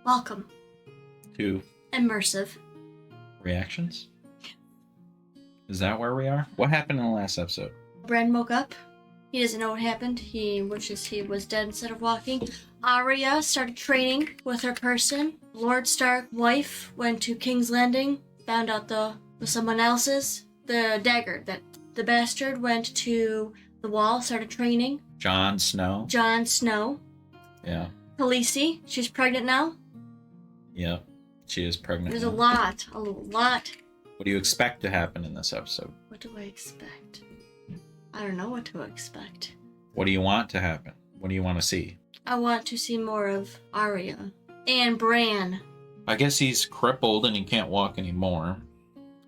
Welcome. To Immersive. reactions? Is that where we are? What happened in the last episode? Bran woke up. He doesn't know what happened. He wishes he was dead instead of walking. Arya started training with her person. Lord Stark's wife went to King's Landing, found out was someone else's. The dagger, that the bastard went to the wall, started training. Jon Snow. Jon Snow. Yeah. Khaleesi, she's pregnant now. Yep. She is pregnant. There's now. a lot. What do you expect to happen in this episode? What do I expect? I don't know what to expect. What do you want to happen? What do you want to see? I want to see more of Arya and Bran. I guess he's crippled and he can't walk anymore.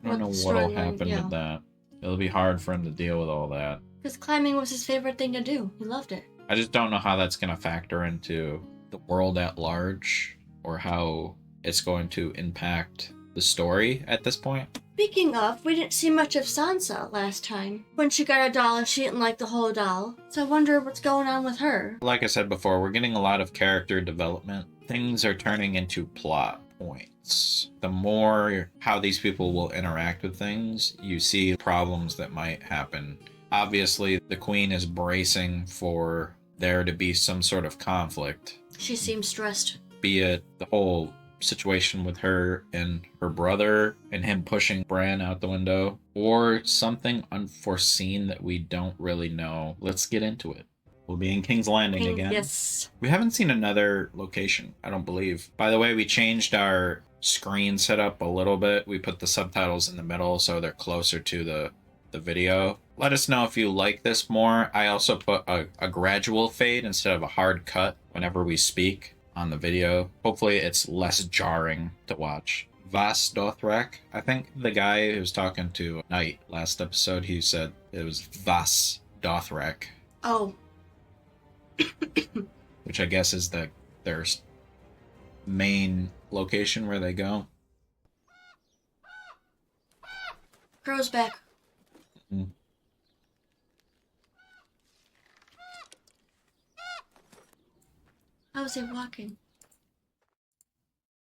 I don't know what'll happen with that. It'll be hard for him to deal with all that. Because climbing was his favorite thing to do. He loved it. I just don't know how that's going to factor into the world at large or how it's going to impact the story at this point. Speaking of, we didn't see much of Sansa last time. When she got a doll, she didn't like the whole doll. So I wonder what's going on with her. Like I said before, we're getting a lot of character development. Things are turning into plot points. The more how these people will interact with things, you see problems that might happen. Obviously, the queen is bracing for there to be some sort of conflict. She seems stressed. Be it the whole situation with her and her brother and him pushing Bran out the window, or something unforeseen that we don't really know. Let's get into it. We'll be in King's Landing again. Yes. We haven't seen another location, I don't believe. By the way, we changed our screen setup a little bit. We put the subtitles in the middle so they're closer to the video. Let us know if you like this more. I also put a gradual fade instead of a hard cut whenever we speak on the video. Hopefully it's less jarring to watch. Vas Dothrak, I think the guy who was talking to Knight last episode, he said it was Vas Dothrak. Oh. Which I guess is their main location where they go. Crow's back. Mm. How is he walking?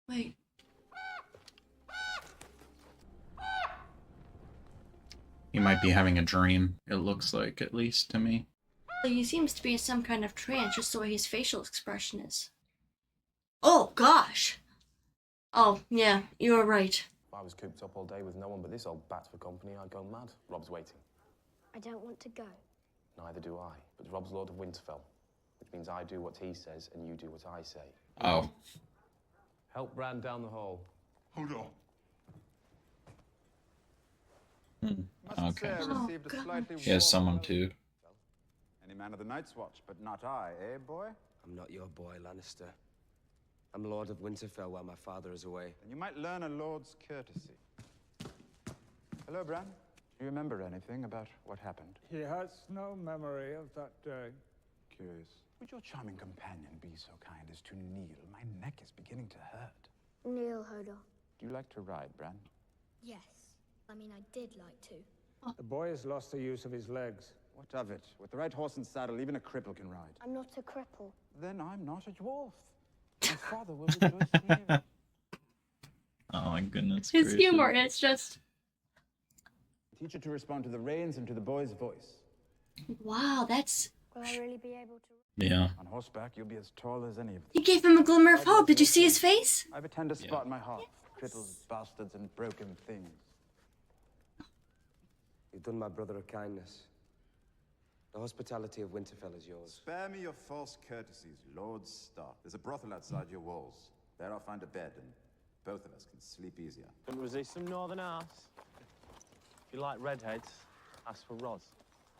Wait. He might be having a dream, it looks like, at least to me. He seems to be in some kind of trance, just the way his facial expression is. Oh, gosh! Oh, yeah, you were right. If I was cooped up all day with no one but this old bat for company, I'd go mad. Rob's waiting. I don't want to go. Neither do I. But Rob's Lord of Winterfell, which means I do what he says and you do what I say. Oh. Help Bran down the hall. Hold on. Okay. Oh, He has someone too. Any man of the Night's Watch, but not I, eh, boy? I'm not your boy, Lannister. I'm Lord of Winterfell while my father is away. And you might learn a lord's courtesy. Hello, Bran. Do you remember anything about what happened? He has no memory of that day. Curious. Would your charming companion be so kind as to kneel? My neck is beginning to hurt. Kneel, Hodor. Do you like to ride, Bran? Yes. I mean, I did like to. The boy has lost the use of his legs. What of it? With the right horse and saddle, even a cripple can ride. I'm not a cripple. Then I'm not a dwarf. My father will rejoice to hear it. Oh my goodness. His gracious. humor is just... Teach her to respond to the reins and to the boy's voice. Wow, that's... Will I really be able to? Yeah. On horseback, you'll be as tall as any of them. He gave him a glimmer of hope. Did you see his face? I've a tender spot in my heart for cripples, bastards, and broken things. You've done my brother a kindness. The hospitality of Winterfell is yours. Spare me your false courtesies, Lord Stark. There's a brothel outside your walls. There I'll find a bed, and both of us can sleep easier. Don't resist some northern arse. If you like redheads, ask for Roz.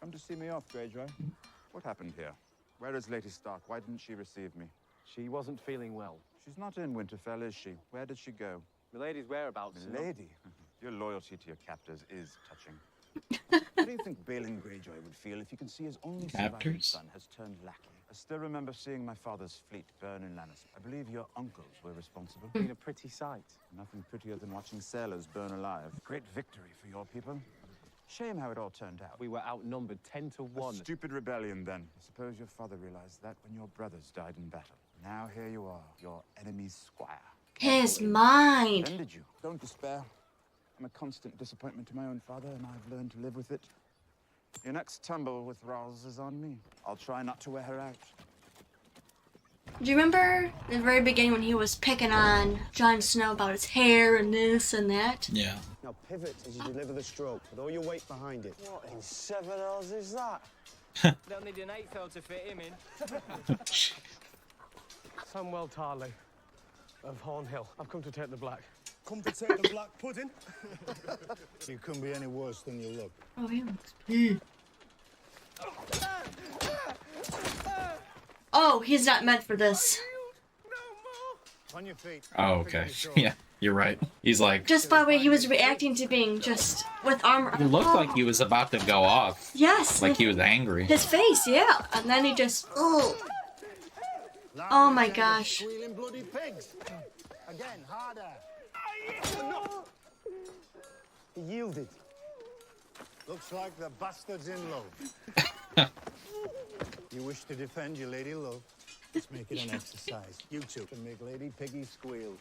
Come to see me off, Greyjoy. What happened here? Where is Lady Stark? Why didn't she receive me? She wasn't feeling well. She's not in Winterfell, is she? Where did she go? Milady's whereabouts. Milady? Your loyalty to your captors is touching. How do you think Balin Greyjoy would feel if he can see his only surviving Captors? son has turned lackey? I still remember seeing my father's fleet burn in Lannister. I believe your uncles were responsible. Been a pretty sight. Nothing prettier than watching sailors burn alive. Great victory for your people. Shame how it all turned out. We were outnumbered 10 to 1. A stupid rebellion, then. I suppose your father realized that when your brothers died in battle. Now here you are, your enemy's squire. His mind. Defended you. Don't despair. I'm a constant disappointment to my own father, and I've learned to live with it. Your next tumble with Rawls is on me. I'll try not to wear her out. Do you remember the very beginning when he was picking on Jon Snow about his hair and this and that? Yeah. Now pivot as you deliver the stroke, with all your weight behind it. What in 7 hours is that? They'll need an 8th to fit him in. Samuel Tarley of Hornhill. I've come to take the black. Come to take the black pudding? You couldn't be any worse than you look. Oh, he looks big. Oh, he's not meant for this. On your feet. Oh, okay. Yeah, you're right. He's like, Just by the way he was reacting to being just with armor. he looked like he was about to go off. Yes. Like he was angry. His face, yeah. And then he just, oh. Oh my gosh. Squealing bloody pigs. Again, harder. He yielded. Looks like the bastard's in love. You wish to defend your lady love? Let's make it an exercise. You two can make Lady Piggy squeal.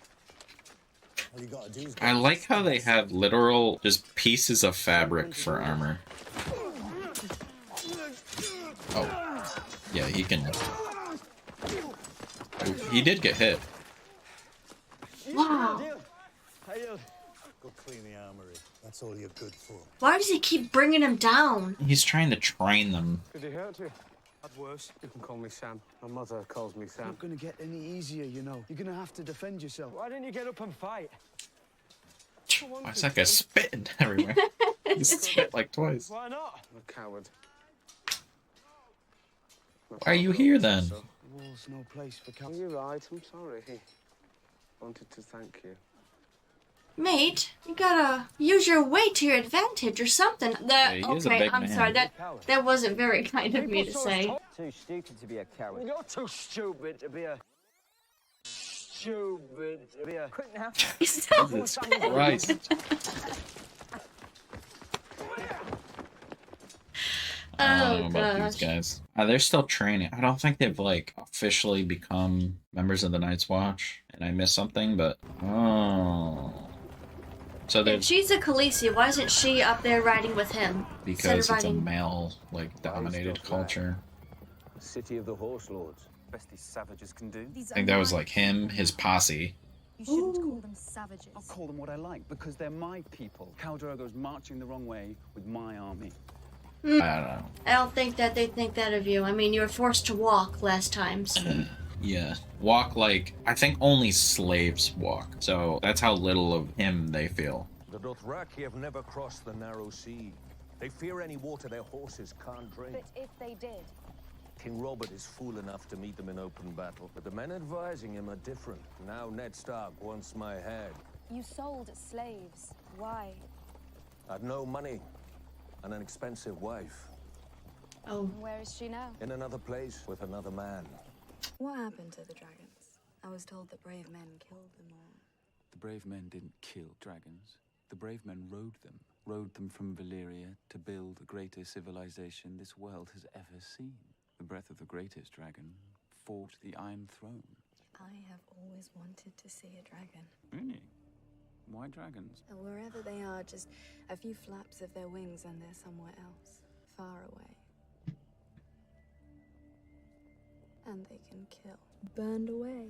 All you gotta do is I like how they have literal just pieces of fabric for armor. Oh. Yeah, he can. Oh, he did get hit. Wow. go clean the armory. That's all you're good for. Why does he keep bringing him down? He's trying to train them. Did he hurt you? That's worse. You can call me Sam. My mother calls me Sam. Not gonna get any easier, you know. You're gonna have to defend yourself. Why didn't you get up and fight? Why is that guy spitting everywhere? He spit like twice. Why not? I'm a coward. Why are you here then? The war's no place for cowards. You're right. I'm sorry. He wanted to thank you. Mate, you gotta use your weight to your advantage or something. he is a Okay, big I'm man. sorry. That wasn't very kind of me to say. Too stupid to be a coward. You're too stupid to be a... Quick now. Jesus Christ. I don't know about these guys. They're still training. I don't think they've like officially become members of the Night's Watch. And I missed something, but oh. So If there's she's a Khaleesi, why isn't she up there riding with him? because instead it's of a riding... male like dominated culture. City of the Horse Lords. Best these savages can do. I think that was like him, his posse. You shouldn't call them savages. I'll call them what I like, because they're my people. Khal Drogo's marching the wrong way with my army. I don't know. I don't think that they think that of you. I mean, you were forced to walk last time, so... Yeah. Walk like, I think only slaves walk. So that's how little of him they feel. The Dothraki have never crossed the narrow sea. They fear any water their horses can't drink. But if they did, King Robert is fool enough to meet them in open battle. But the men advising him are different. Now Ned Stark wants my head. you sold slaves. Why? I'd no money and an expensive wife. Oh. Where is she now? In another place with another man. What happened to the dragons? I was told the brave men killed them all. The brave men didn't kill dragons. The brave men rode them from Valyria to build the greatest civilization this world has ever seen. The breath of the greatest dragon fought the Iron Throne. I have always wanted to see a dragon. Really? Why dragons? Wherever they are, just a few flaps of their wings and they're somewhere else, far away. And they can kill. Burned away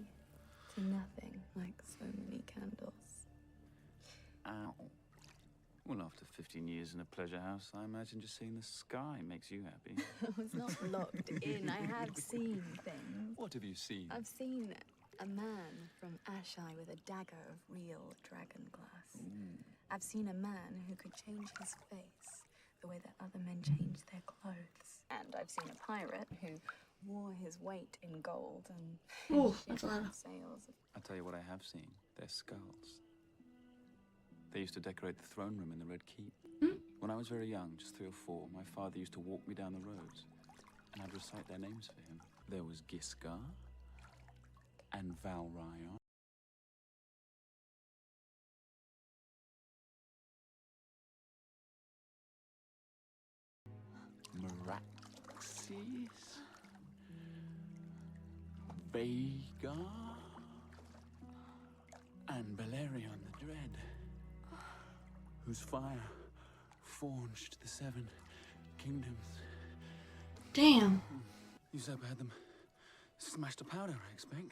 to nothing, like so many candles. Ow. Well, after 15 years in a pleasure house, I imagine just seeing the sky makes you happy. I was not locked in. I have seen things. What have you seen? I've seen a man from Ashai with a dagger of real dragon glass. I've seen a man who could change his face the way that other men change their clothes. And I've seen a pirate who wore his weight in gold and Ooh, that's a lot of... sails. I'll tell you what I have seen. Their skulls. They used to decorate the throne room in the Red Keep. When I was very young, just 3 or 4, my father used to walk me down the roads, and I'd recite their names for him. There was Giscar and Valryon. Meraxes, Vhagar and Balerion the Dread, whose fire forged the 7 kingdoms. Damn. Usurper had them smashed to powder, I expect.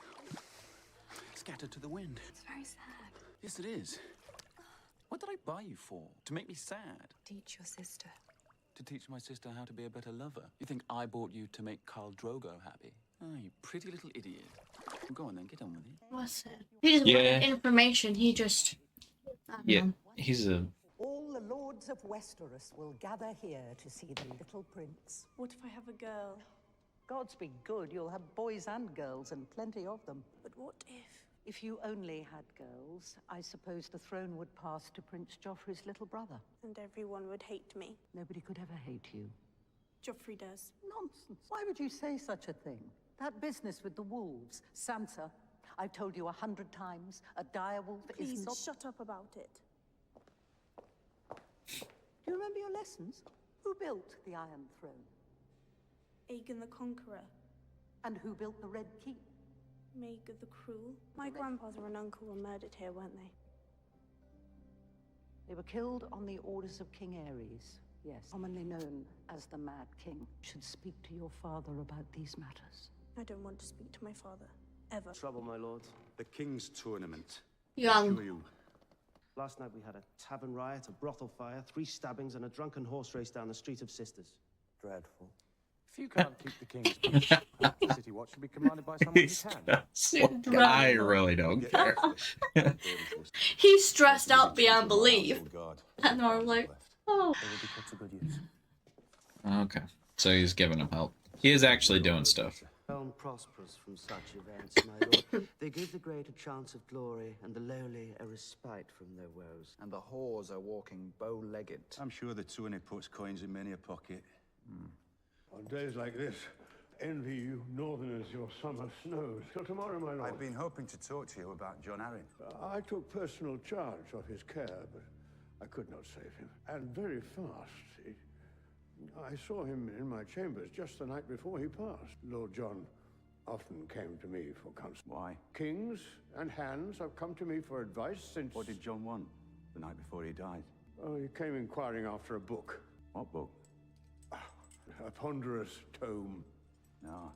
Scattered to the wind. It's very sad. Yes, it is. What did I buy you for? To make me sad? Teach your sister. To teach my sister how to be a better lover? You think I bought you to make Khal Drogo happy? Oh, you pretty little idiot. Well, go on then, get on with it. What's that? He doesn't want information. He just. I don't know. He's a. All the lords of Westeros will gather here to see the little prince. What if I have a girl? Gods be good, you'll have boys and girls, and plenty of them. But what if? If you only had girls, I suppose the throne would pass to Prince Joffrey's little brother. And everyone would hate me. Nobody could ever hate you. Joffrey does. Nonsense. Why would you say such a thing? That business with the wolves, Sansa, I've told you 100 times, a dire wolf is Please not... shut up about it. Do you remember your lessons? Who built the Iron Throne? Aegon the Conqueror. And who built the Red Keep? Maegor the Cruel. My grandfather and uncle were murdered here, weren't they? They were killed on the orders of King Aerys, yes, commonly known as the Mad King. Should speak to your father about these matters. I don't want to speak to my father. Ever. Trouble, my lord. The King's tournament. Young. Who are you? Last night we had a tavern riot, a brothel fire, 3 stabbings, and a drunken horse race down the Street of Sisters. Dreadful. If you can't keep the King's peace, the City Watch should be commanded by someone who can. I really don't care. He's stressed out beyond belief. And they're like, oh. They will be put to good use. Okay, so he's giving him help. He is actually doing stuff. Realm prospers from such events, my lord. They give the great a chance of glory, and the lowly a respite from their woes. And the whores are walking bow-legged. I'm sure the Tony puts coins in many a pocket. On days like this, envy you northerners your summer snows. Till tomorrow, my lord. I've been hoping to talk to you about John Arryn. I took personal charge of his care, but I could not save him. And very fast. I saw him in my chambers just the night before he passed. Lord John often came to me for counsel. Why? Kings and hands have come to me for advice since... What did John want the night before he died? Oh, he came inquiring after a book. What book? A ponderous tome. No.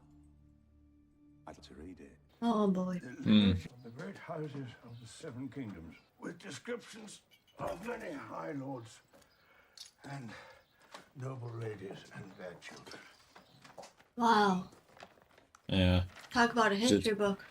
I'd like to read it. Oh boy. The great houses of the 7 kingdoms, with descriptions of many high lords and noble ladies and their children. Wow. Yeah. Talk about a history book.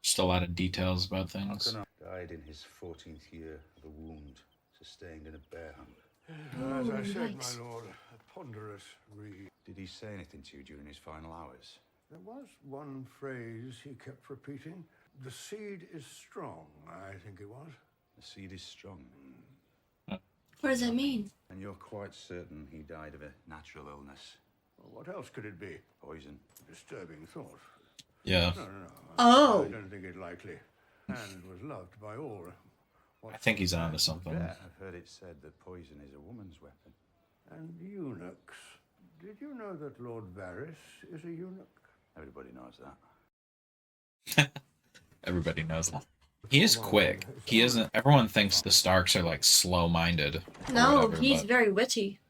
Just a lot of details about things. Died in his 14th year of a wound sustained in a bear hunt. As I said, yikes. my lord, a ponderous read. Did he say anything to you during his final hours? There was one phrase he kept repeating. The seed is strong, I think it was. The seed is strong. What does that mean? And you're quite certain he died of a natural illness? Well, what else could it be? Poison. Disturbing thought. Yeah. No. Oh. I don't think it likely. And was loved by all. I think he's onto something. Yeah, I've heard it said that poison is a woman's weapon. And eunuchs. Did you know that Lord Varys is a eunuch? Everybody knows that. Everybody knows that. He is quick. He isn't. Everyone thinks the Starks are like slow-minded. No, whatever, he's but very witty.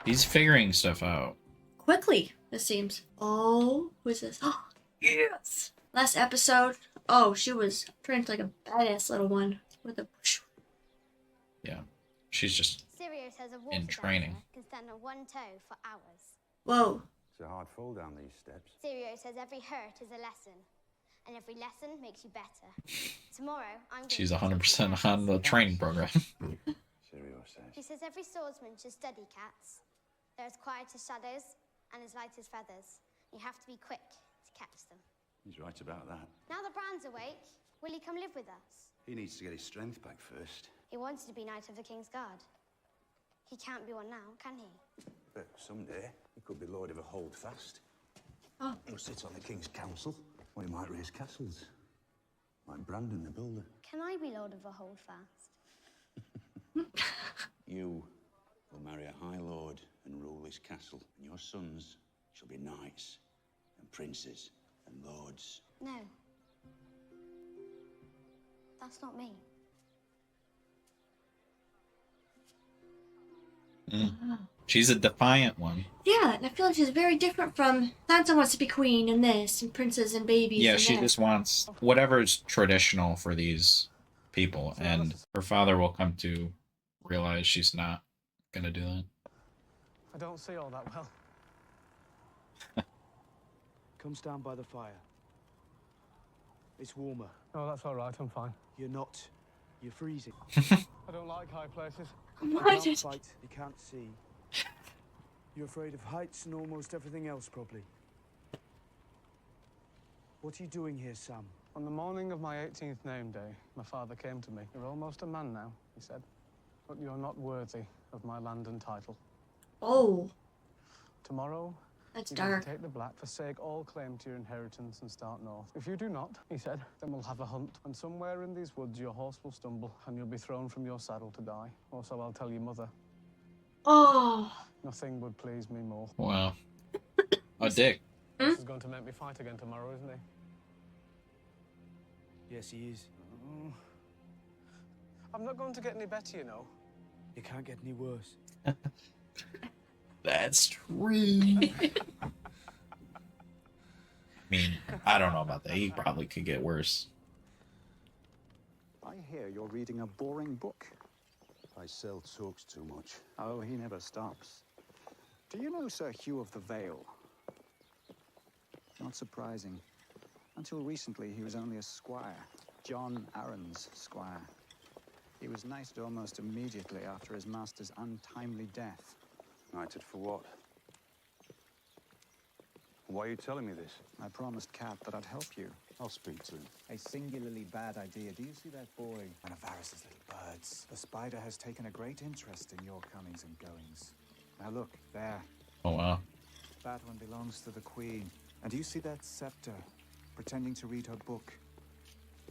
he's figuring stuff out. Quickly, it seems. Oh, who is this? Oh, yes. Last episode. Oh, she was turned into like a badass little one with a. Yeah, she's just Syrio says a in water training. dancer can stand on one toe for hours. Whoa. It's a hard fall down these steps. Syrio says every hurt is a lesson, and every lesson makes you better. Tomorrow, I'm going She's to 100% on the training program. Syrio says. He says every swordsman should study cats. They're as quiet as shadows and as light as feathers. You have to be quick to catch them. He's right about that. Now that Bran's awake, will he come live with us? He needs to get his strength back first. He wanted to be Knight of the King's Guard. He can't be one now, can he? But someday, he could be Lord of a Holdfast. Oh. He'll sit on the King's Council, or he might raise castles. Like Brandon the Builder. Can I be Lord of a Holdfast? You will marry a High Lord and rule this castle, and your sons shall be knights and princes and lords No. That's not me. She's a defiant one. Yeah, and I feel like she's very different from Sansa wants to be queen and this, and princes and babies. Yeah, and she that. just wants whatever's traditional for these people, and her father will come to realize she's not gonna do that. I don't see all that well. Come stand by the fire. It's warmer. Oh, that's all right. I'm fine. You're not. You're freezing. I don't like high places. You can't fight. You can't see. You're afraid of heights and almost everything else, probably. What are you doing here, Sam? On the morning of my 18th name day, my father came to me. You're almost a man now, he said, but you're not worthy of my land and title. Oh. Tomorrow, That's you're dark. going to take the black, forsake all claim to your inheritance and start north. If you do not, he said, then we'll have a hunt. And somewhere in these woods, your horse will stumble and you'll be thrown from your saddle to die. Or so I'll tell your mother. Oh. Nothing would please me more. Wow. A dick. This is going to make me fight again tomorrow, isn't he? Yes, he is. Oh. I'm not going to get any better, you know. It can't get any worse. That's true. I mean, I don't know about that. He probably could get worse. I hear you're reading a boring book. I sell talks too much. Oh, he never stops. Do you know Sir Hugh of the Vale? Not surprising. Until recently, he was only a squire. John Arryn's squire. He was knighted almost immediately after his master's untimely death. Knighted for what? Why are you telling me this? I promised Cat that I'd help you. I'll speak to him. A singularly bad idea. Do you see that boy? One of Varys's little birds. The spider has taken a great interest in your comings and goings. Now look, there. Oh, wow. That one belongs to the Queen. And do you see that scepter? Pretending to read her book.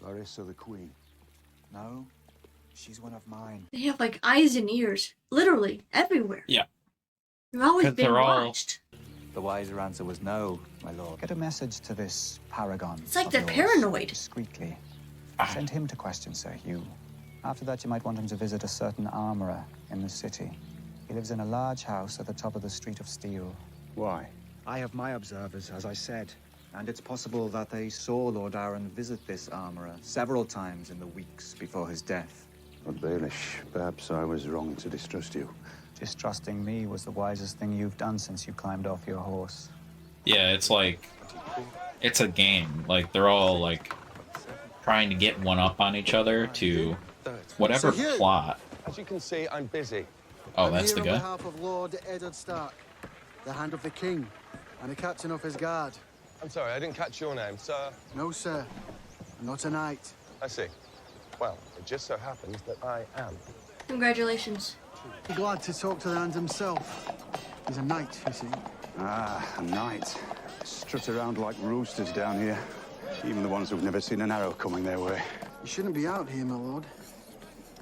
Larissa the Queen. No, she's one of mine. They have like eyes and ears, literally everywhere. Yeah. You're always 'Cause being they're all- watched. The wiser answer was no, my lord. Get a message to this paragon. It's like of they're yours, paranoid. Discreetly. Send him to question Sir Hugh. After that, you might want him to visit a certain armorer in the city. He lives in a large house at the top of the Street of Steel. Why? I have my observers, as I said. And it's possible that they saw Lord Arryn visit this armorer several times in the weeks before his death. Lord Baelish, perhaps I was wrong to distrust you. Distrusting me was the wisest thing you've done since you climbed off your horse. Yeah, it's like, it's a game. Like, they're all, like, trying to get one up on each other to whatever So Hugh, plot. As you can see, I'm busy. Oh, that's the I'm guy? here on behalf of Lord Eddard Stark, the Hand of the King, and the captain of his guard. I'm sorry, I didn't catch your name, sir. No, sir. Not a knight. I see. Well, it just so happens that I am. Congratulations. Be glad to talk to the Hand himself. He's a knight, you see. Ah, a knight. Strut around like roosters down here. Even the ones who've never seen an arrow coming their way. You shouldn't be out here, my lord.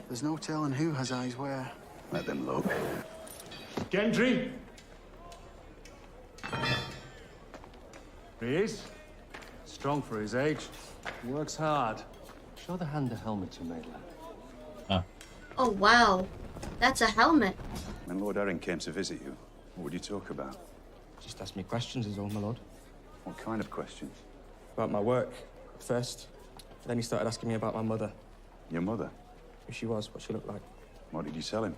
There's no telling who has eyes where. Let them look. Gentry! He is. Strong for his age. Works hard. Show the hand the helmet you made, lad. Oh, wow. That's a helmet. When Lord Arryn came to visit you, what would you talk about? Just ask me questions is all, my lord. What kind of questions? About my work, first. Then he started asking me about my mother. Your mother? Who she was, what she looked like. What did you tell him?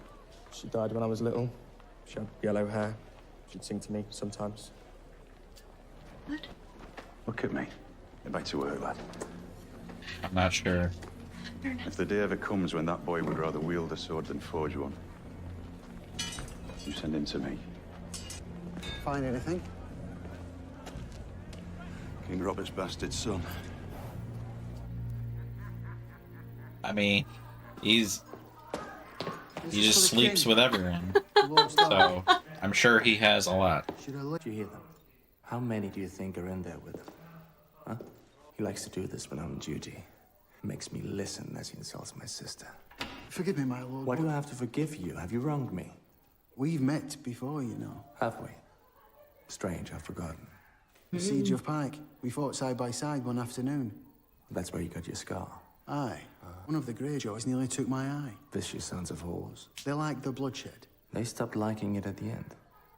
She died when I was little. She had yellow hair. She'd sing to me sometimes. What? Look at me. Get back to work, lad. I'm not sure. If the day ever comes when that boy would rather wield a sword than forge one, you send him to me. Find anything? King Robert's bastard son. I mean, he just sleeps with everyone. So I'm sure he has a lot. Did you hear them? How many do you think are in there with him? Huh? He likes to do this when I'm on duty. Makes me listen as he insults my sister. Forgive me, my lord. Why do I have to forgive you? Have you wronged me? We've met before, you know. Have we? Strange, I've forgotten. The Siege of Pike. We fought side by side one afternoon. That's where you got your scar. Aye. One of the Greyjoys nearly took my eye. Vicious sons of whores. They like the bloodshed. They stopped liking it at the end.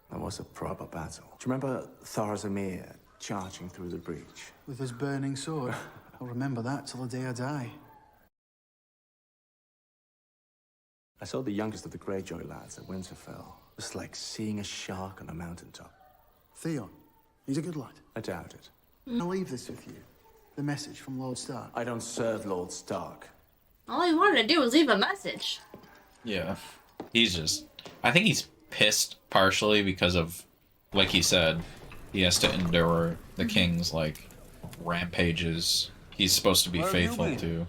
That was a proper battle. Do you remember Tharzamir charging through the breach? With his burning sword. I'll remember that till the day I die. I saw the youngest of the Greyjoy lads at Winterfell. It was like seeing a shark on a mountaintop. Theon. He's a good lad. I doubt it. I'll leave this with you. The message from Lord Stark. I don't serve Lord Stark. All he wanted to do was leave a message. Yeah. I think he's pissed partially because of, like he said, he has to endure the king's, like, rampages. He's supposed to be faithful to.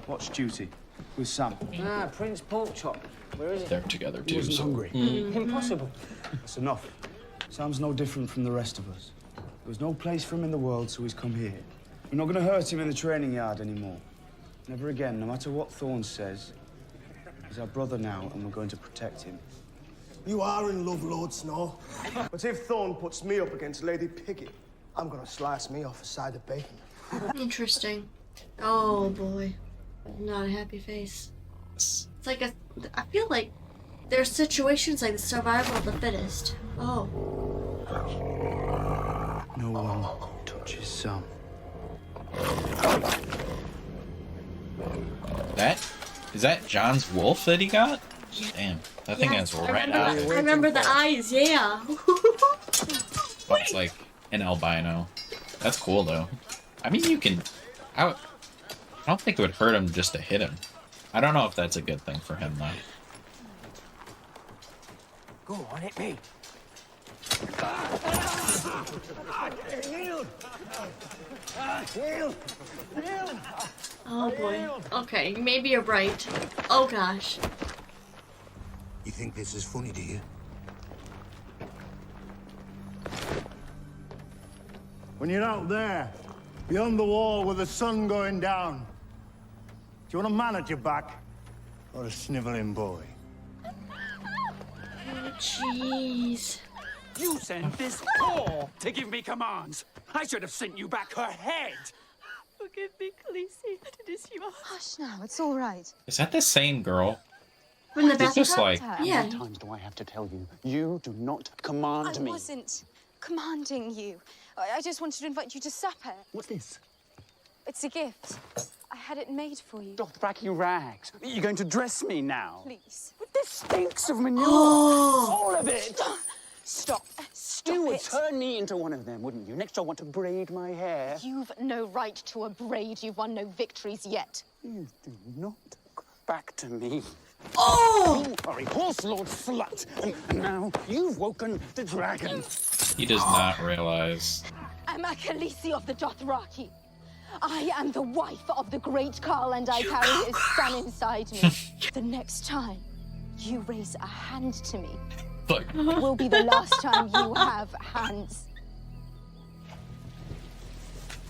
What's duty? With Sam? Ah, Prince Porkchop. Where is it? They're together He too, wasn't so. hungry. Impossible. That's enough. Sam's no different from the rest of us. There was no place for him in the world, so he's come here. We're not going to hurt him in the training yard anymore. Never again, no matter what Thorne says. He's our brother now, and we're going to protect him. You are in love, Lord Snow. But if Thorne puts me up against Lady Piggy, I'm gonna slice me off a side of bacon. Interesting. Oh boy. Not a happy face. It's like I feel like there's situations like the survival of the fittest. Oh. No one touches Sam. Is that John's wolf that he got? Damn, that thing has red eyes. I remember the eyes, yeah. It's like an albino. That's cool though. I mean, you can. I don't think it would hurt him just to hit him. I don't know if that's a good thing for him though. Go on, hit me. Oh boy. Okay, maybe you're right. Oh gosh. You think this is funny, do you? When you're out there, beyond the wall with the sun going down, do you want a man at your back or a sniveling boy? Oh, jeez. You sent this whore to give me commands. I should have sent you back her head. Forgive me, Khaleesi. It is you. Hush now, it's all right. Is that the same girl? From the It's just like How many times do I have to tell you? You do not command I me. wasn't commanding you. I just wanted to invite you to supper. What's this? It's a gift. I had it made for you. Dothraki rags. You're going to dress me now? Please. But this stinks of manure. Oh. All of it. Stop. Stop You would it. turn me into one of them, wouldn't you? Next you'll want to braid my hair. You've no right to a braid. You've won no victories yet. You do not go back to me. Oh! You are a horse lord slut, and now you've woken the dragon. he does not realize. I'm a Khaleesi of the Dothraki. I am the wife of the great Khal, and I carry his son inside me. The next time you raise a hand to me will be the last time you have hands.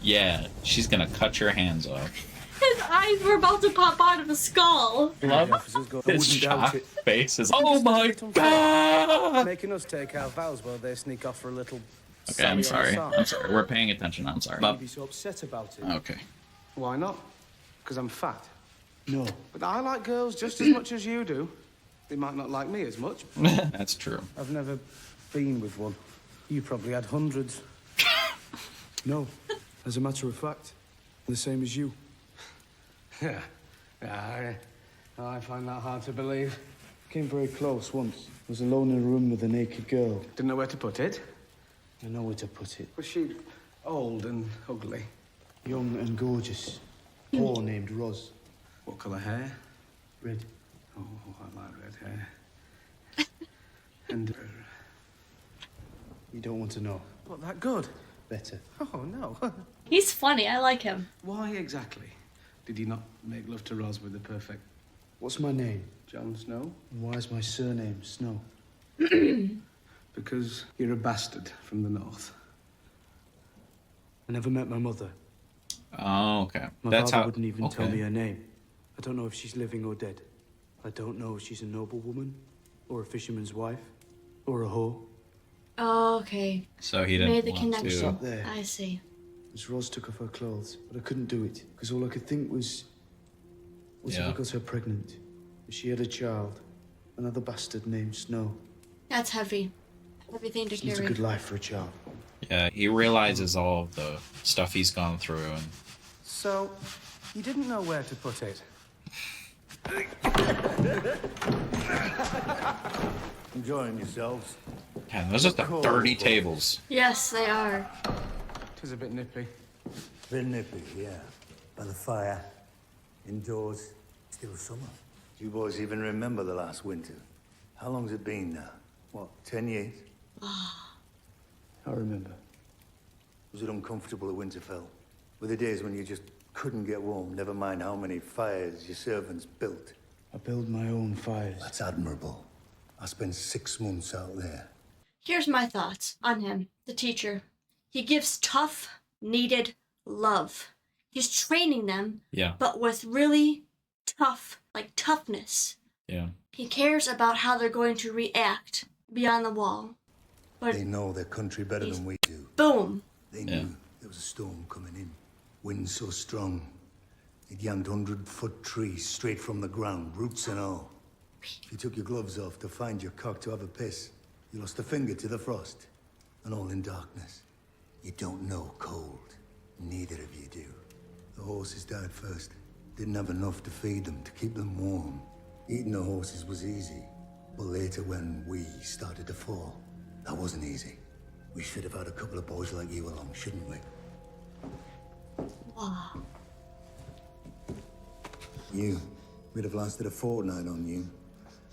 Yeah, she's gonna cut your hands off. His eyes were about to pop out of his skull. Love his shocked face is. Oh my god! Making us take our vows while they sneak off for a little. Okay, I'm sorry. I'm sorry. We're paying attention. I'm sorry. You'd be so upset about it. Okay. Why not? Because I'm fat. No. But I like girls just as much as you do. They might not like me as much. That's true. I've never been with one. You probably had hundreds. No, as a matter of fact, the same as you. Yeah. I find that hard to believe. Came very close once. Was alone in a room with a naked girl. Didn't know where to put it. I know where to put it. Was she old and ugly? Young and gorgeous. Whore named Roz. What colour hair? Red. Oh, I like red hair. And you don't want to know. What, that good? Better. Oh, no. He's funny. I like him. Why exactly did you not make love to Roz with the perfect... What's my name? Jon Snow? And why is my surname Snow? Because you're a bastard from the north. I never met my mother. Oh, okay. My That's father how. wouldn't even tell okay. me her name. I don't know if she's living or dead. I don't know if she's a noblewoman, or a fisherman's wife, or a whore. Oh, okay. So he didn't Made the want connection. to. Up there. I see. As Roz took off her clothes, but I couldn't do it because all I could think was if I got her pregnant, if she had a child, another bastard named Snow. That's heavy. Everything to It's not a carry. good life for a child. Yeah, he realizes all of the stuff he's gone through, and So, you didn't know where to put it? Enjoying yourselves? man, those are the dirty tables. Yes, they are. Tis a bit nippy. Bit nippy, yeah. By the fire, indoors, still summer. Do you boys even remember the last winter? How long's it been now? What, 10 years? I remember. Was it uncomfortable at Winterfell? Were the days when you just couldn't get warm, never mind how many fires your servants built? I build my own fires. That's admirable. I spent 6 months out there. Here's my thoughts on him, the teacher. He gives tough, needed love. He's training them, Yeah. but with really tough, like toughness. Yeah. He cares about how they're going to react beyond the wall. But They know their country better than we do. boom. They knew there was a storm coming in. Wind so strong, it yanked 100-foot trees straight from the ground, roots and all. If you took your gloves off to find your cock to have a piss, you lost a finger to the frost. And all in darkness. You don't know cold. Neither of you do. The horses died first. Didn't have enough to feed them, to keep them warm. Eating the horses was easy. But later when we started to fall, that wasn't easy. We should have had a couple of boys like you along, shouldn't we? Wow. We'd have lasted a fortnight on you,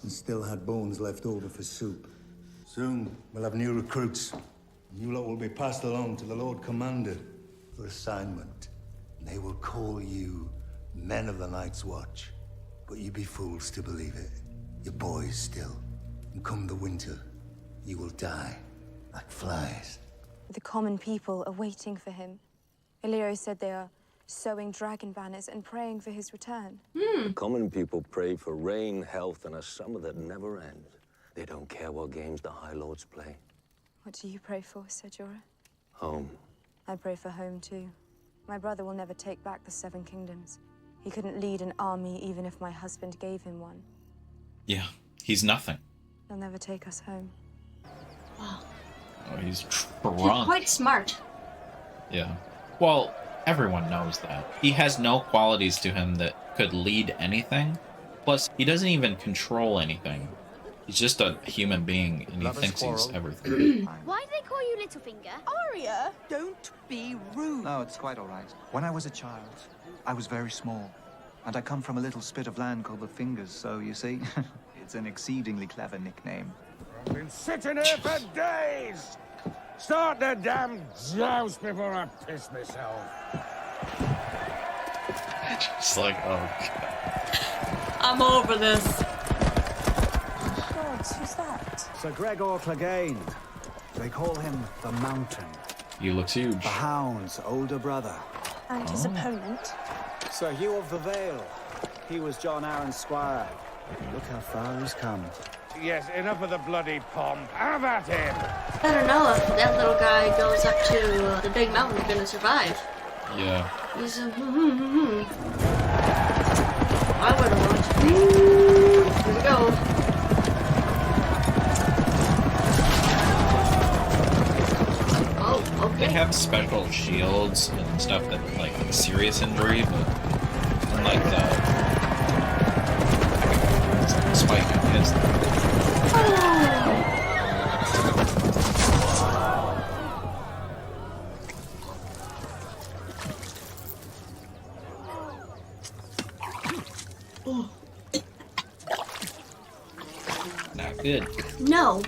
and still had bones left over for soup. Soon, we'll have new recruits. You lot will be passed along to the Lord Commander for assignment. And they will call you Men of the Night's Watch. But you be fools to believe it. You're boys still. And come the winter, you will die like flies. The common people are waiting for him. Illyrio said they are sewing dragon banners and praying for his return. The common people pray for rain, health, and a summer that never ends. They don't care what games the High Lords play. What do you pray for, Ser Jorah? Home. I pray for home, too. My brother will never take back the Seven Kingdoms. He couldn't lead an army even if my husband gave him one. Yeah. He's nothing. He'll never take us home. Wow. Oh, he's He's drunk. quite smart. Yeah. Well, everyone knows that. He has no qualities to him that could lead anything. Plus, he doesn't even control anything. He's just a human being, and he thinks he's everything. Why do they call you Littlefinger? Arya, don't be rude. No, it's quite all right. When I was a child, I was very small. And I come from a little spit of land called the Fingers, so you see, it's an exceedingly clever nickname. I've been sitting here for days! Start the damn joust before I piss myself. Just like, oh, God. I'm over this. Gods, who's that? Sir Gregor Clegane. They call him the Mountain. He looks huge. The Hound's older brother. And his opponent? Sir Hugh of the Vale. He was John Arryn's squire. Look how far he's come. Yes, enough of the bloody pomp. Have at him! I don't know if that little guy goes up to the big mountain, he's gonna survive. Yeah. He's a I wouldn't want to be. Here we go. Oh, okay. They have special shields and stuff that, like, serious injury, but unlike the spike hits them. Oh. Not good. No.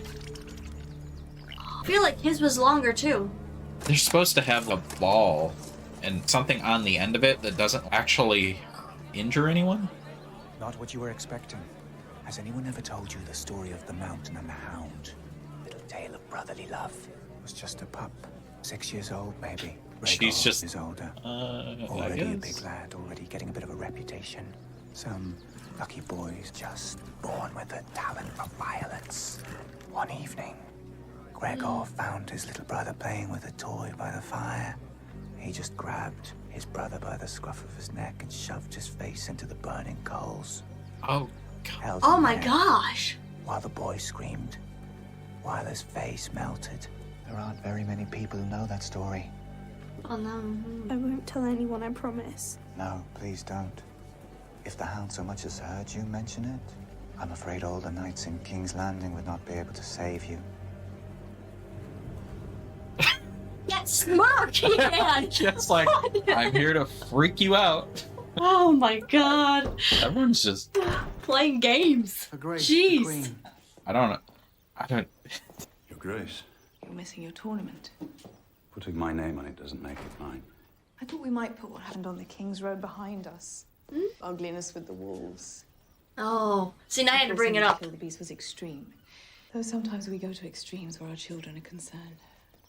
I feel like his was longer too. They're supposed to have a ball and something on the end of it that doesn't actually injure anyone? Not what you were expecting. Has anyone ever told you the story of the Mountain and the Hound? Little tale of brotherly love. It was just a pup. 6 years old, maybe. She's just... is older. I Already a guess. big lad, already getting a bit of a reputation. Some lucky boys just born with a talent for violence. One evening, Gregor found his little brother playing with a toy by the fire. He just grabbed his brother by the scruff of his neck and shoved his face into the burning coals. Oh, Held Oh him my there gosh. while the boy screamed, while his face melted. There aren't very many people who know that story. Oh no. I won't tell anyone, I promise. No, please don't. If the Hound so much as heard you mention it, I'm afraid all the knights in King's Landing would not be able to save you. Get smart, Ian! Just like, I'm here to freak you out. Oh my god. Everyone's just Playing games. Jeez. I don't. Your Grace, You're missing your tournament. putting my name on it doesn't make it mine. I thought we might put what happened on the King's Road behind us. Ugliness with the wolves. Oh, see, now I had to bring it up. Kill the beast was extreme. Though sometimes we go to extremes where our children are concerned.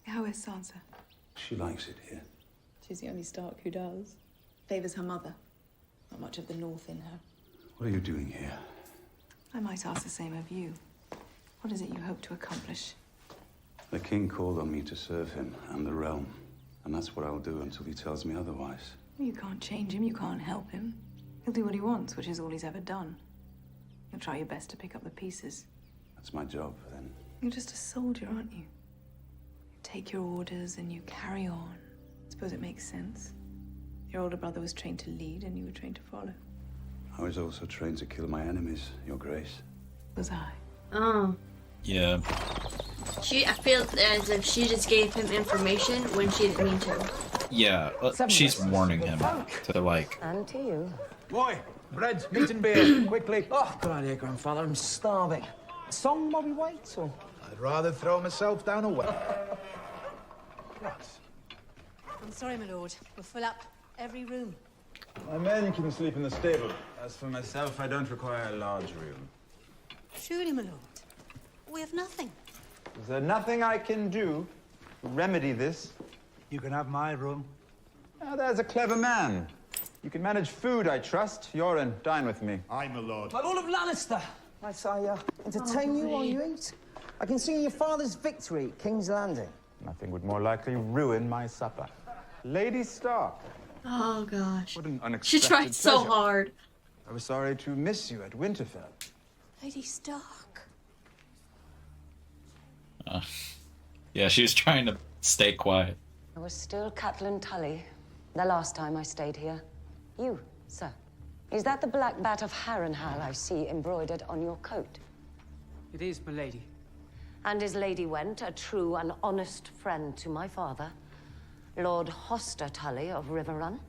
How is Sansa? She likes it here. She's the only Stark who does. Favors her mother. Not much of the North in her. What are you doing here? I might ask the same of you. What is it you hope to accomplish? The king called on me to serve him and the realm, and that's what I'll do until he tells me otherwise. You can't change him, you can't help him. He'll do what he wants, which is all he's ever done. You'll try your best to pick up the pieces. That's my job, then. You're just a soldier, aren't you? You take your orders and you carry on. Suppose it makes sense. Your older brother was trained to lead and you were trained to follow. I was also trained to kill my enemies, Your Grace. Was I? Oh. Yeah. I feel as if she just gave him information when she didn't mean to. Yeah, she's warning him to like. And to you. Boy, bread, meat and beer, quickly. Oh, good idea, Grandfather. I'm starving. A song while we wait, or? I'd rather throw myself down a well. Right. I'm sorry, my lord. We'll fill up every room. My men can sleep in the stable. As for myself, I don't require a large room. Truly, my lord. We have nothing. Is there nothing I can do to remedy this? You can have my room. Now, there's a clever man. You can manage food, I trust. Yoren, dine with me. Aye, my lord. My Lord of Lannister, might I entertain you while you eat? I can see your father's victory at King's Landing. Nothing would more likely ruin my supper. Lady Stark. Oh gosh. What an unexpected She tried so pleasure. hard. I was sorry to miss you at Winterfell. Lady Stark. Yeah, she was trying to stay quiet. I was still Catelyn Tully the last time I stayed here. You, sir. Is that the black bat of Harrenhal I see embroidered on your coat? It is, my lady. And is Lady Went a true and honest friend to my father, Lord Hoster Tully of Riverrun?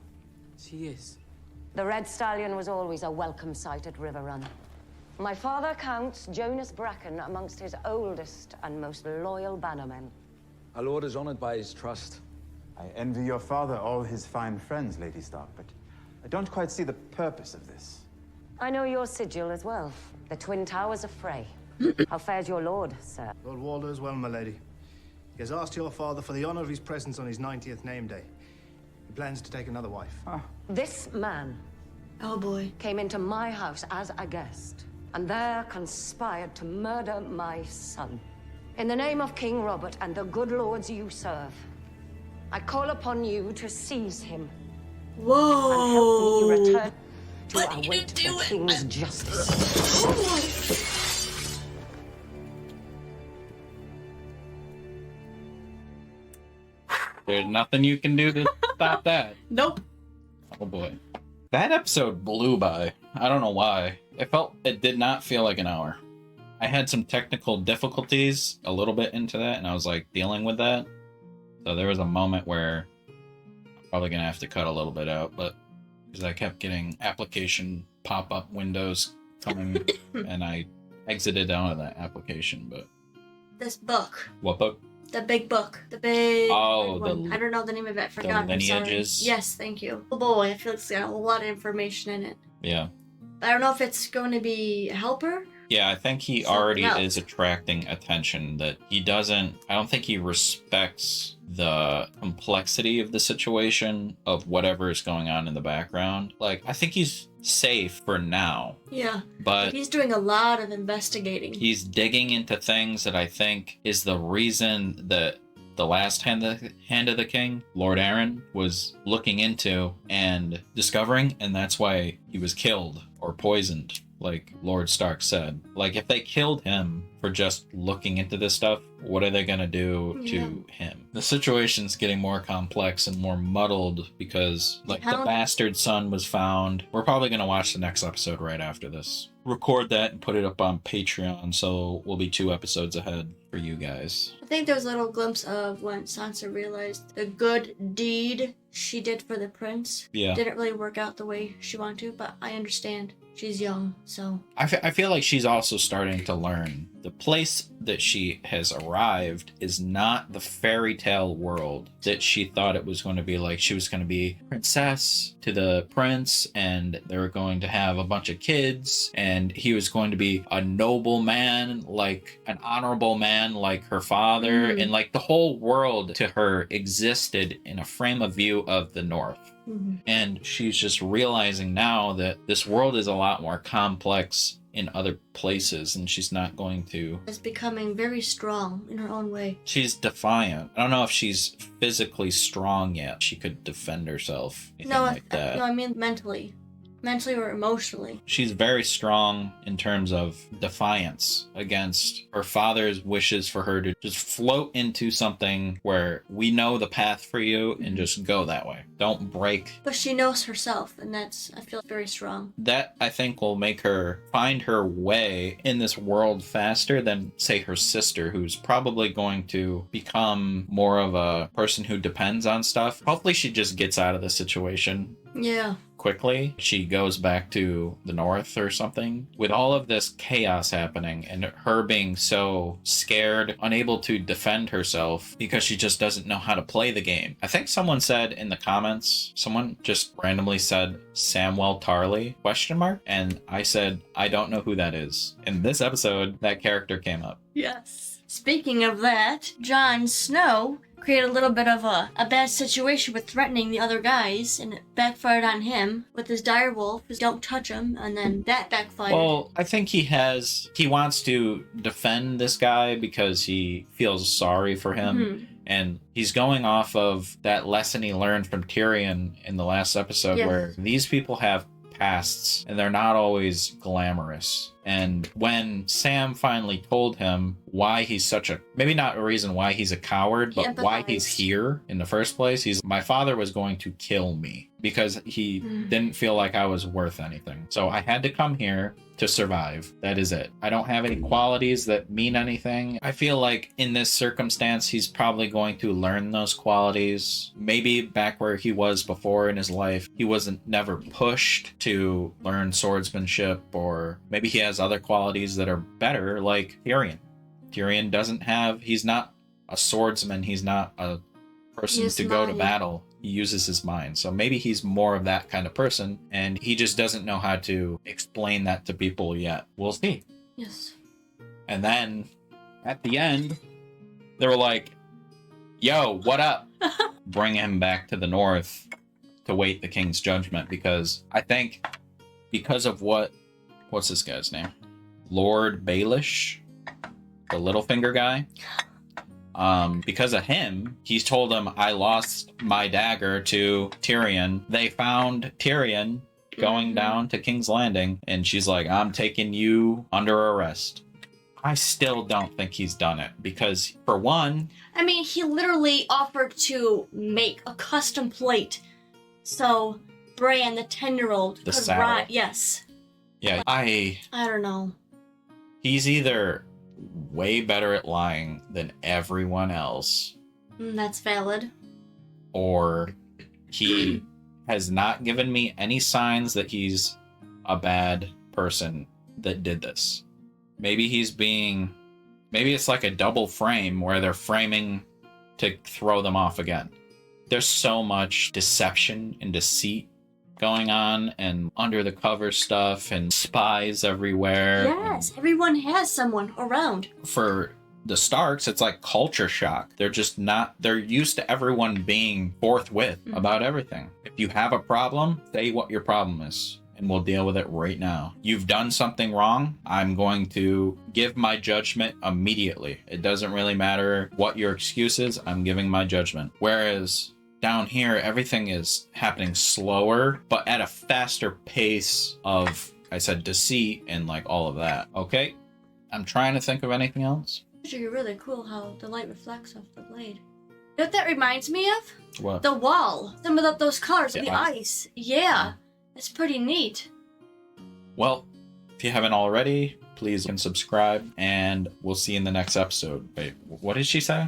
She is. The Red Stallion was always a welcome sight at Riverrun. My father counts Jonas Bracken amongst his oldest and most loyal bannermen. Our lord is honored by his trust. I envy your father all his fine friends, Lady Stark, but I don't quite see the purpose of this. I know your sigil as well. The Twin Towers of Frey. How fares your lord, sir? Lord Walder as well, my lady. He has asked your father for the honor of his presence on his 90th name day. He plans to take another wife. This man, oh boy, came into my house as a guest, and there conspired to murder my son. In the name of King Robert and the good lords you serve, I call upon you to seize him. Whoa! And help me return to await the king's justice. There's nothing you can do to stop that. Nope. Oh boy. That episode blew by. I don't know why. It did not feel like an hour. I had some technical difficulties a little bit into that, and I was like dealing with that. So there was a moment where I'm probably gonna have to cut a little bit out, but because I kept getting application pop-up windows coming and I exited out of that application, but This book. what book? The big book. The big Oh, big one. the- I don't know the name of it. I forgot. I'm sorry. lineages? Yes, thank you. Oh boy, I feel it's got a lot of information in it. Yeah. I don't know if it's going to be a helper Yeah, I think he Something already else. is attracting attention that he doesn't. I don't think he respects the complexity of the situation of whatever is going on in the background. Like, I think he's safe for now. Yeah. But he's doing a lot of investigating. he's digging into things that I think is the reason that the last hand of the king, Lord Aaron, was looking into and discovering, and that's why he was killed or poisoned, like Lord Stark said. Like, if they killed him for just looking into this stuff, what are they gonna do to him? The situation's getting more complex and more muddled because, like, the bastard son was found. We're probably gonna watch the next episode right after this. Record that and put it up on Patreon, so we'll be 2 episodes ahead for you guys. I think there was a little glimpse of when Sansa realized the good deed she did for the prince didn't really work out the way she wanted to, but I understand. She's young, so... I feel like she's also starting to learn. The place that she has arrived is not the fairy tale world that she thought it was going to be. Like, she was going to be princess to the prince, and they were going to have a bunch of kids, and he was going to be a noble man, like an honorable man like her father, and like the whole world to her existed in a frame of view of the North. And she's just realizing now that this world is a lot more complex in other places, and she's not going to... is becoming very strong in her own way. She's defiant. I don't know if she's physically strong yet. She could defend herself. No, Like that. no, I mean mentally. Mentally or emotionally. She's very strong in terms of defiance against her father's wishes for her to just float into something where we know the path for you and just go that way. Don't break. But she knows herself, and that's, I feel, very strong. That, I think, will make her find her way in this world faster than, say, her sister, who's probably going to become more of a person who depends on stuff. Hopefully she just gets out of the situation Yeah. quickly. She goes back to the North or something. With all of this chaos happening and her being so scared, unable to defend herself because she just doesn't know how to play the game. I think someone said in the comments, someone just randomly said Samwell Tarly ? And I said, I don't know who that is. In this episode, that character came up. Yes. Speaking of that, Jon Snow created a little bit of a bad situation with threatening the other guys, and it backfired on him with his direwolf, his don't touch him, and then that backfired. Well, I think he wants to defend this guy because he feels sorry for him. And he's going off of that lesson he learned from Tyrion in the last episode, where these people have pasts and they're not always glamorous. And when Sam finally told him why he's such a, maybe not a reason why he's a coward, but why he's here in the first place, my father was going to kill me because he didn't feel like I was worth anything. So I had to come here to survive. That is it. I don't have any qualities that mean anything. I feel like in this circumstance, he's probably going to learn those qualities. Maybe back where he was before in his life, he wasn't never pushed to learn swordsmanship, or maybe he has other qualities that are better, like Tyrion. Tyrion he's not a swordsman. He's not a person to go to battle. He uses his mind. So maybe he's more of that kind of person, and he just doesn't know how to explain that to people yet. We'll see. Yes. And then at the end, they were like, yo, what up? Bring him back to the North to wait the king's judgment, because I think because of what's this guy's name? Lord Baelish, the Littlefinger guy. Because of him, he's told him, I lost my dagger to Tyrion. They found Tyrion going down to King's Landing, and she's like, I'm taking you under arrest. I still don't think he's done it, because for one... I mean, he literally offered to make a custom plate so Bran, the 10-year-old, could ride. Yes. Yeah, I don't know. He's either way better at lying than everyone else, That's valid. or he has not given me any signs that he's a bad person that did this. Maybe it's like a double frame where they're framing to throw them off again. There's so much deception and deceit going on and under the cover stuff and spies everywhere. Yes, everyone has someone around. For the Starks, it's like culture shock. They're just not, they're used to everyone being forthwith about everything. If you have a problem, say what your problem is, and we'll deal with it right now. You've done something wrong, I'm going to give my judgment immediately. It doesn't really matter what your excuse is, I'm giving my judgment. Whereas down here, everything is happening slower, but at a faster pace of, I said, deceit and like all of that. Okay, I'm trying to think of anything else. It's actually really cool how the light reflects off the blade. You know what that reminds me of? What? The wall. Some of those colors, The the ice. ice. Yeah, it's pretty neat. Well, if you haven't already, please subscribe, and we'll see you in the next episode. Wait, what did she say?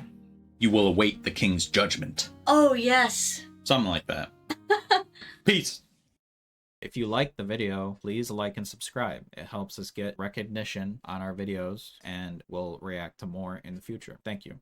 You will await the king's judgment. Oh, yes. Something like that. Peace. If you liked the video, please like and subscribe. It helps us get recognition on our videos, and we'll react to more in the future. Thank you.